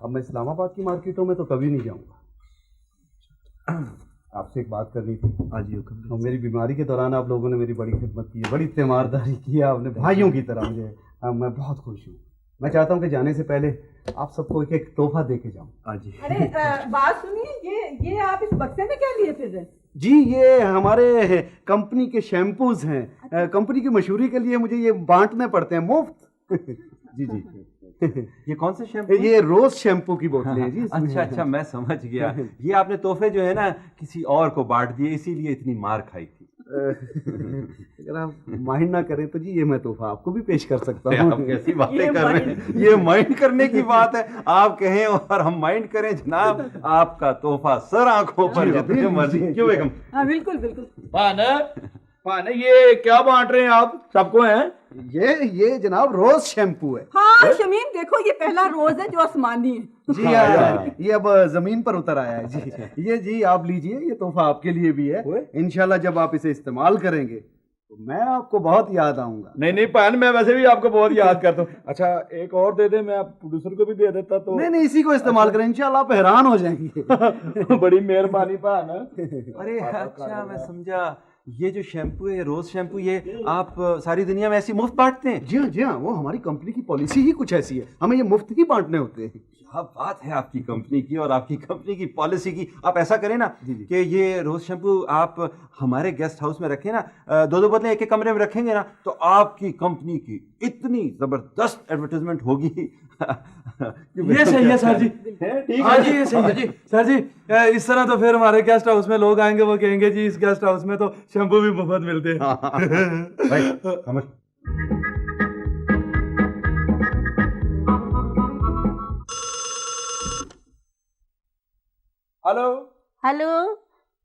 अब मैं इस्लामाबाद की मार्केटों में तो कभी नहीं जाऊंगा। आपसे एक बात करनी थी। आज और मेरी बीमारी के दौरान आप लोगों ने मेरी बड़ी खिदमत की है, बड़ी तीमारदारी की है आपने, भाइयों की तरह मुझे। मैं बहुत खुश हूँ। मैं चाहता हूँ कि जाने से पहले आप सबको एक एक तोहफा दे के जाऊँ। हाँ जी। अरे बात सुनिए, ये आप इस बक्से में क्या लिए फिर रहे? जी ये हमारे कंपनी के शैम्पूज हैं। कंपनी की मशहूरी के लिए मुझे ये बांटने पड़ते हैं मुफ्त। जी ये कौन से शैम्पू? ये रोज शैम्पू की बोतलें हैं जी। अच्छा मैं समझ गया। ये आपने तोहफे जो है ना किसी और को बांट दिए, इसीलिए इतनी मार खाई थी। अगर आप माइंड ना करें तो जी ये मैं तोहफा आपको भी पेश कर सकता हूँ। आप कैसी बातें कर रहे हैं? ये माइंड करने की बात है? आप कहें और हम माइंड करें जनाब, आपका तोहफा सर आंखों पर, जितने मर्जी। क्यों बेगम? हाँ बिल्कुल बिल्कुल। पाने ये क्या बांट रहे हैं आप सबको हैं? ये जनाब रोज शैम्पू है। हाँ शमीम देखो ये पहला रोज है जो आसमानी है। जी हाँ, ये अब जमीन पर उतर आया है जी। ये जी आप लीजिए, ये तोहफा आपके लिए भी है। इंशाल्लाह जब आप इसे इस्तेमाल करेंगे तो मैं आपको बहुत याद आऊंगा। नहीं पान, मैं वैसे भी आपको बहुत याद करता हूँ। अच्छा एक और दे दे, मैं प्रोड्यूसर को भी दे देता तो। नहीं इसी को इस्तेमाल करें, इंशाल्लाह आप हैरान हो जाएंगे। बड़ी मेहरबानी पान। अरे अच्छा मैं समझा, ये जो शैम्पू है रोज शैम्पू, ये आप सारी दुनिया में ऐसी मुफ्त बांटते हैं? जी हाँ, वो हमारी कंपनी की पॉलिसी ही कुछ ऐसी है, हमें ये मुफ्त ही बांटने होते हैं। क्या बात है आपकी कंपनी की और आपकी कंपनी की पॉलिसी की। आप ऐसा करें ना कि ये रोज शैम्पू आप हमारे गेस्ट हाउस में रखें ना, 2-2 बोतलें एक कमरे में रखेंगे ना, तो आपकी कंपनी की इतनी जबरदस्त एडवर्टाइजमेंट होगी। ये सही है सर जी। हाँ जी ये सही है जी सर जी। इस तरह तो फिर हमारे गेस्ट हाउस में लोग आएंगे, वो कहेंगे जी इस गेस्ट हाउस में तो शैम्पू भी मुफ्त मिलते हैं। हेलो हेलो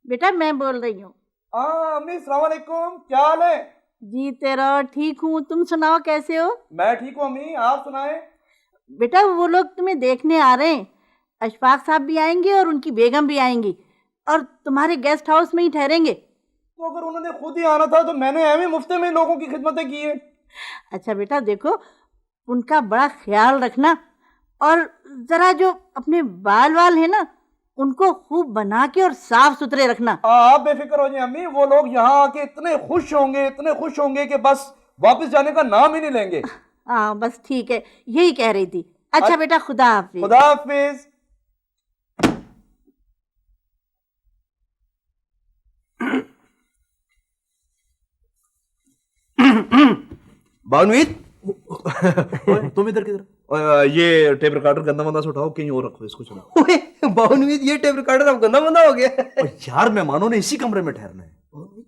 बेटा, मैं बोल रही हूँ। हाँ अम्मी सलाम अलैकुम, क्या हाल है? जी तेरा ठीक हूँ, तुम सुनाओ कैसे हो? मैं ठीक हूँ अम्मी, आप सुनाएं। बेटा वो लोग तुम्हें देखने आ रहे हैं, अशफाक साहब भी आएंगे और उनकी बेगम भी आएंगी और तुम्हारे गेस्ट हाउस में ही ठहरेंगे। तो अगर उन्होंने खुद ही आना था तो मैंने एवं मुफ्ते में लोगों की खिदमतें की है। अच्छा बेटा देखो, उनका बड़ा ख्याल रखना और जरा जो अपने बाल है ना उनको खूब बना के और साफ सुथरे रखना। आप बेफिक्र हो जाए अम्मी, वो लोग यहाँ आके इतने खुश होंगे कि बस वापस जाने का नाम ही नहीं लेंगे। हाँ बस ठीक है, यही कह रही थी। अच्छा बेटा खुदा हाफिज। खुदा हाफिज। बानवीत तुम इधर किधर? ये टेप रिकॉर्डर गंदा मंदा से उठाओ, कहीं और रखो इसको। चलो बानवीत ये टेप रिकॉर्डर अब गंदा मंदा हो गया। यार मेहमानों ने इसी कमरे में ठहरना है।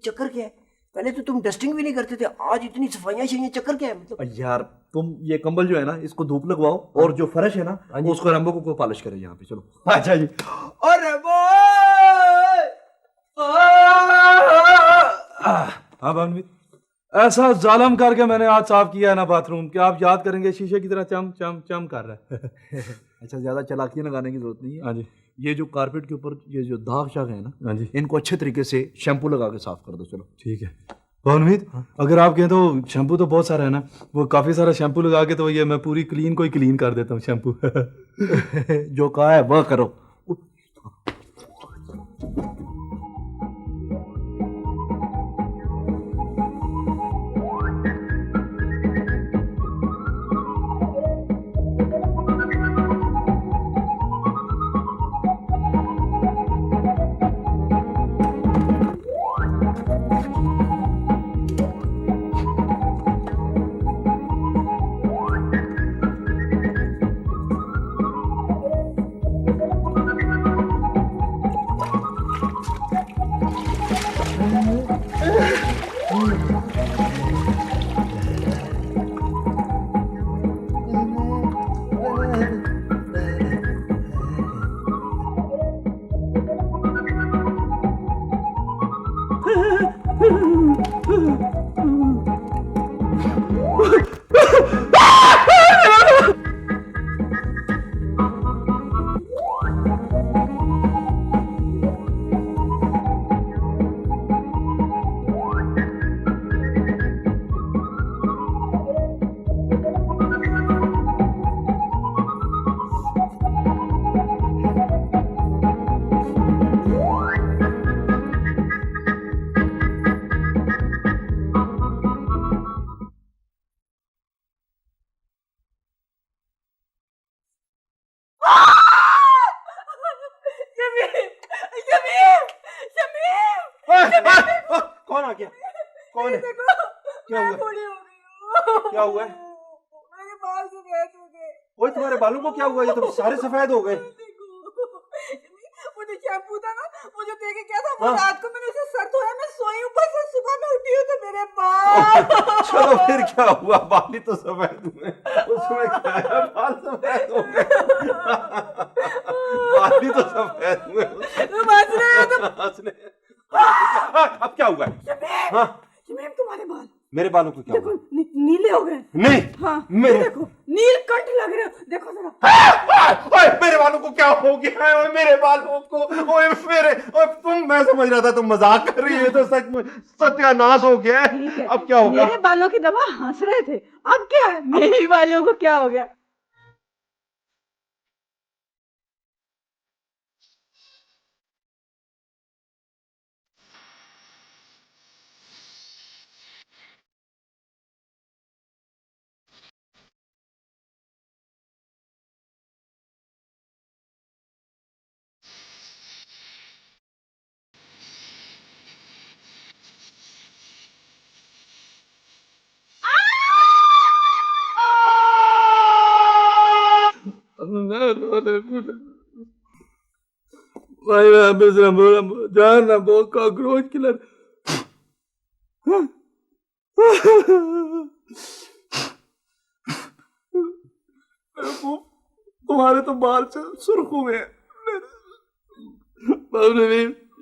चक्कर क्या है? पहले तो तुम डस्टिंग भी नहीं करते थे, आज इतनी सफाइयां चाहिए, चक्कर क्या है मतलब? यार तुम ये कंबल जो है ना इसको धूप लगवाओ और जो फर्श है ना उसको रंबो को पॉलिश करे यहाँ पे। चलो। अच्छा जी। अरे हाँ बानवीत, ऐसा जालम करके मैंने आज साफ किया है ना बाथरूम कि आप याद करेंगे शीशे की तरह चम चम चम कर रहा है। अच्छा ज्यादा चालाकियां लगाने की जरूरत नहीं है। हाँ जी। ये जो कारपेट के ऊपर ये जो दाग शाग है ना, हाँ जी, इनको अच्छे तरीके से शैम्पू लगा के साफ कर दो। चलो ठीक है बानवीत। अगर आप कहें तो शैम्पू तो बहुत सारा है ना, वो काफी सारा शैम्पू लगा के तो ये मैं पूरी क्लीन को ही क्लीन कर देता हूँ शैम्पू। जो कहा है वह करो। कौन आ गया? कौन है? क्या हुआ? क्या हुआ? मेरे बाल सफेद हो गए। ओए तुम्हारे बालों को क्या हुआ? ये तो सारे सफेद हो गए। वो जो शैम्पू था ना, वो जो देके क्या था, वो रात को मैंने उसे सर धोया, मैं सोई ऊपर से सुबह में उठी हूँ तो मेरे बाल। चलो फिर क्या हुआ, बाल ही तो सफेद हुए, उसमें क्या है, बाल सफेद हो गए। बाल ही तो सफेद हुए। तुम हंस रहे हो? अब क्या हुआ? मेरे बालों को क्या देखो हुआ? नीले हो गए। नहीं हाँ मेरे देखो नीलकंठ लग रहे हो, देखो जरा। ओए मेरे बालों को क्या हो गया है? ओए मेरे बालों को, ओए मेरे, ओए तुम, मैं समझ रहा था तुम मजाक कर रही है, तो सच में सत्यानाश हो गया है। अब क्या होगा? मेरे बालों की दवा हंस रहे थे, अब क्या है? मेरे बालों को क्या हो गया? भाई मैं जान ना बहुत कॉकरोच किलर। तुम्हारे तो बाल से सुर्ख हुए हैं।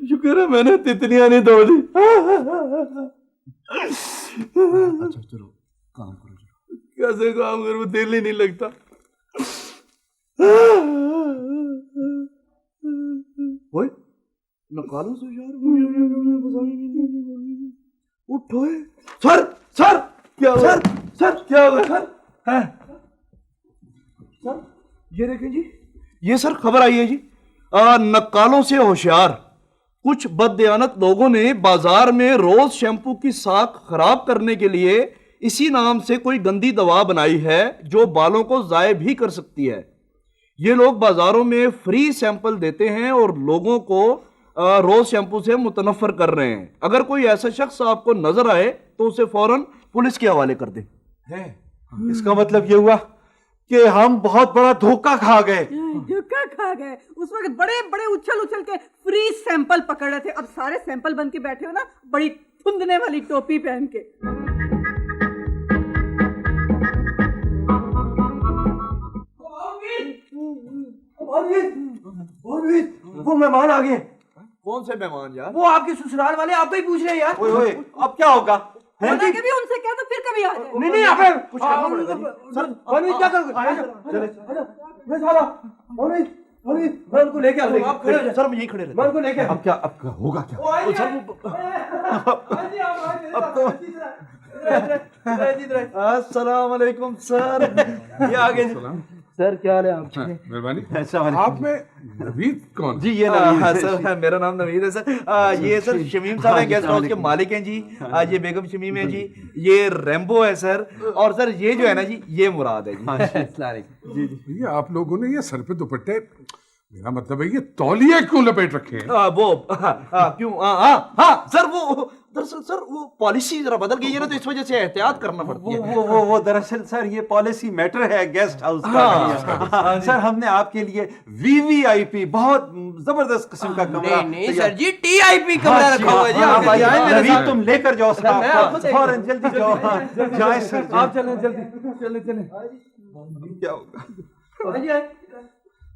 शुक्र है मैंने तितलियां नहीं तोड़ी। अच्छा चलो काम करो। कैसे काम करूं, दिल ही नहीं लगता। ओए नकालों से यार उठो। सर सर क्या हुआ? सर क्या हुआ? सर ये देखें जी, ये सर खबर आई है जी, नक्कालों से होशियार। कुछ बददियानत लोगों ने बाजार में रोज शैम्पू की साख खराब करने के लिए इसी नाम से कोई गंदी दवा बनाई है जो बालों को जाय भी कर सकती है। ये लोग बाजारों में फ्री सैंपल देते हैं और लोगों को रोज शैम्पू से मुतनफर कर रहे हैं। अगर कोई ऐसा शख्स आपको नजर आए तो उसे फौरन पुलिस के हवाले कर दे। इसका मतलब ये हुआ कि हम बहुत बड़ा धोखा खा गए। धोखा खा गए। उस वक्त बड़े बड़े उछल उछल के फ्री सैंपल पकड़ रहे थे, अब सारे सैंपल बन के बैठे हो ना, बड़ी थुंदने वाली टोपी पहन के। वो मेहमान आ गए। कौन से मेहमान यार? वो आपके ससुराल वाले आपको ही पूछ रहे हैं यार। ओए ओए अब क्या होगा? के भी उनसे क्या, तो फिर कभी आ जाए। नहीं यहाँ पे कुछ करना पड़ेगा। सर क्या करोगे? मैं उनको लेके आता हूँ। आप खड़े हो जाओ। सर मैं यही खड़े रहता हूँ। मैं उनको लेके अब क्या होगा क्या? अस्सलाम वालेकुम सर। ये आ गए सर, क्या हाल है आपके? मेहरबानी। अच्छा आप में नवीद कौन? जी ये नवीद है सर, मेरा नाम नवीद है सर। ये सर शमीम साहब हैं, गेस्ट हाउस के मालिक हैं जी। ये बेगम शमीम है जी, ये रैम्बो है सर, और सर ये जो है ना जी, ये मुराद है जी। जी ये आप लोगों ने ये सर पे दुपट्टे, मेरा मतलब है ये तौलिए क्यों लपेट रखे हैं? वो क्यों? हाँ सर, वो दरअसल सर वो पॉलिसी जरा बदल गई है ना, तो इस वजह से एहतियात करना पड़ती है। वो दरअसल सर ये पॉलिसी मैटर है गेस्ट हाउस का। सर हमने आपके लिए वीवीआईपी बहुत जबरदस्त किस्म का कमरा। नहीं सर जी, टीआईपी कमरा रखा हुआ है जी। तुम लेकर जाओ सर, फौरन जल्दी जाओ। जाए सर, आप चलें जल्दी, चलें। क्या होगा?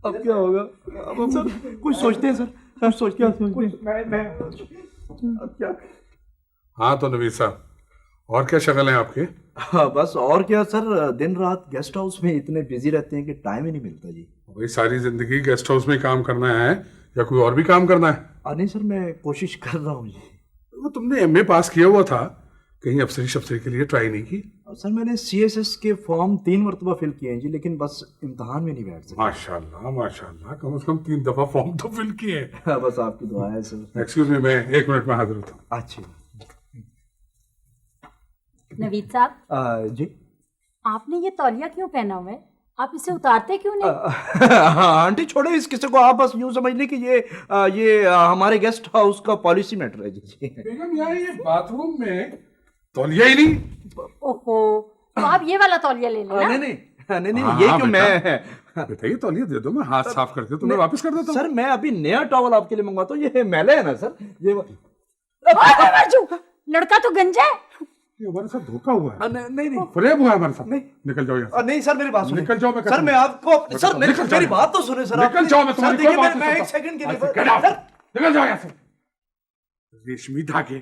अब क्या होगा? अब सर कुछ सोचते हैं सर, कुछ सोचते हैं। अब क्या? हाँ तो नवीद साहब और क्या शक्ल है आपके? हाँ बस और क्या सर, दिन रात गेस्ट हाउस में इतने बिजी रहते हैं कि टाइम ही नहीं मिलता जी। भाई सारी जिंदगी गेस्ट हाउस में काम करना है या कोई और भी काम करना है? नहीं सर, मैं कोशिश कर रहा हूँ जी। वो तुमने एमए पास किया हुआ था, कहीं अफसरी के लिए ट्राई नहीं की? सर मैंने सीएसएस के फॉर्म 3 मरतबा फिल किए हैं जी, लेकिन बस इम्तिहान में नहीं बैठ सके। माशाल्लाह, कम से कम 3 दफा फॉर्म तो फिल किए। बस आपकी दुआ है सर। एक्सक्यूज मी, मैं 1 मिनट में हाजिर होता हूँ। अच्छा नवीद साहब जी, आपने ये तौलिया क्यों पहना हुआ है? आप इसे उतारते क्यों नहीं? आंटी छोड़े इस किस्से को, आप बस यूं समझ लें कि ये हमारे गेस्ट हाउस का पॉलिसी मैटर है जी। बेगम यार ये बाथरूम में तौलिया ही नहीं। ओहो, तो आप ये वाला तौलिया ले लेना। नहीं, ये क्यों? मैं बेटा ये तौलिया दे दो, मैं हाथ साफ करके तुम्हें वापस कर देता हूँ। सर मैं अभी नया टॉवल आपके लिए मंगवाता हूँ, ये मैले है ना सर, ये लड़का तो गंजा है। ये हमारे साथ धोखा हुआ है। नहीं फरेब हुआ है हमारे साथ। निकल जाओ यहाँ से। नहीं सर मेरी बात सुनिए। निकल जाओ। मैं सर मैं आपको सर मेरी बात तो सुने सर। निकल जाओ, मैं तुम्हारी कोई बात मैं 1 सेकंड के लिए निकल जाओ यहाँ से। रेशमी धागे।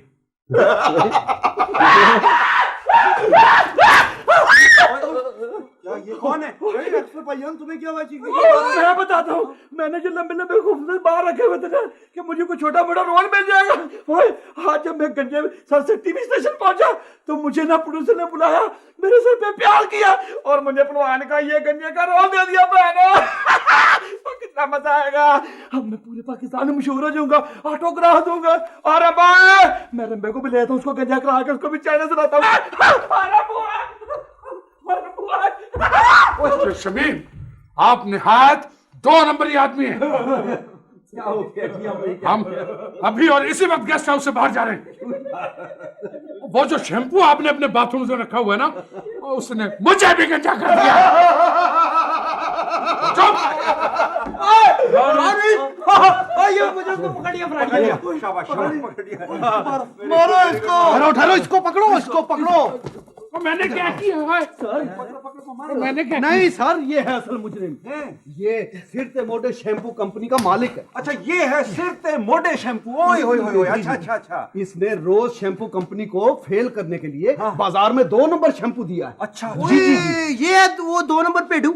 क्या ये कौन है? भाईजान तुम्हें क्या हुआ? मैं बताता हूँ, मैंने जो लंबे लंबे खूबसूरत बाल रखे हुए थे ना कि मुझे कोई छोटा मोटा रोल मिल जाएगा। ओए, आज जब मैं गंजे सर से टीवी स्टेशन पहुंचा तो मुझे ना प्रोड्यूसर ने बुलाया, मेरे सर पे प्यार किया और मुझे पहलवान का ये गंजे का रोल दे दिया। बहनों तो कितना मजा आएगा। अब मैं पूरे पाकिस्तान में मशहूर हो जाऊंगा, ऑटोग्राफ दूंगा। और अब मैं रंबे को भी लेता हूँ, उसको गंजा करा के उसको भी चैनल सुनाता हूँ। शमीम, आप निहायत 2 नंबरी आदमी हैं। क्या हो गया? हम अभी और इसी वक्त गेस्ट हाउस से बाहर जा रहे हैं। वो जो शैम्पू आपने अपने बाथरूम से रखा हुआ है ना, उसने मुझे भी गंजा कर दिया। ये मुझे उसको पकड़िए, शाबाश पकड़ लिया। मारो इसको, उठाओ इसको, पकड़ो इसको, पकड़ो। मैंने क्या किया है? मैंने क्या नहीं सर, ये है असल मुजरिम। ये सिरते मोटे शैम्पू कंपनी का मालिक है। अच्छा, ये है सिरते मोटे शैम्पू। ओए होए होए, अच्छा अच्छा अच्छा। इसने रोज शैम्पू कंपनी को फेल करने के लिए बाजार में 2 नंबर शैम्पू दिया है। अच्छा जी जी जी, ये वो 2 नंबर पेडू।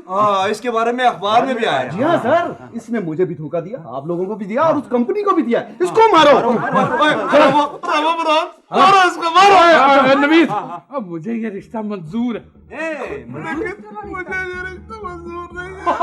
इसके बारे में अखबार में भी आया। जी हाँ सर, इसने मुझे भी धोखा दिया, आप लोगों को भी दिया और उस कंपनी को भी दिया। इसको मारो। मारो इसको, मारो। नवीद, अब मुझे ये रिश्ता मंजूर है। मुझे ये रिश्ता मंजूर नहीं है।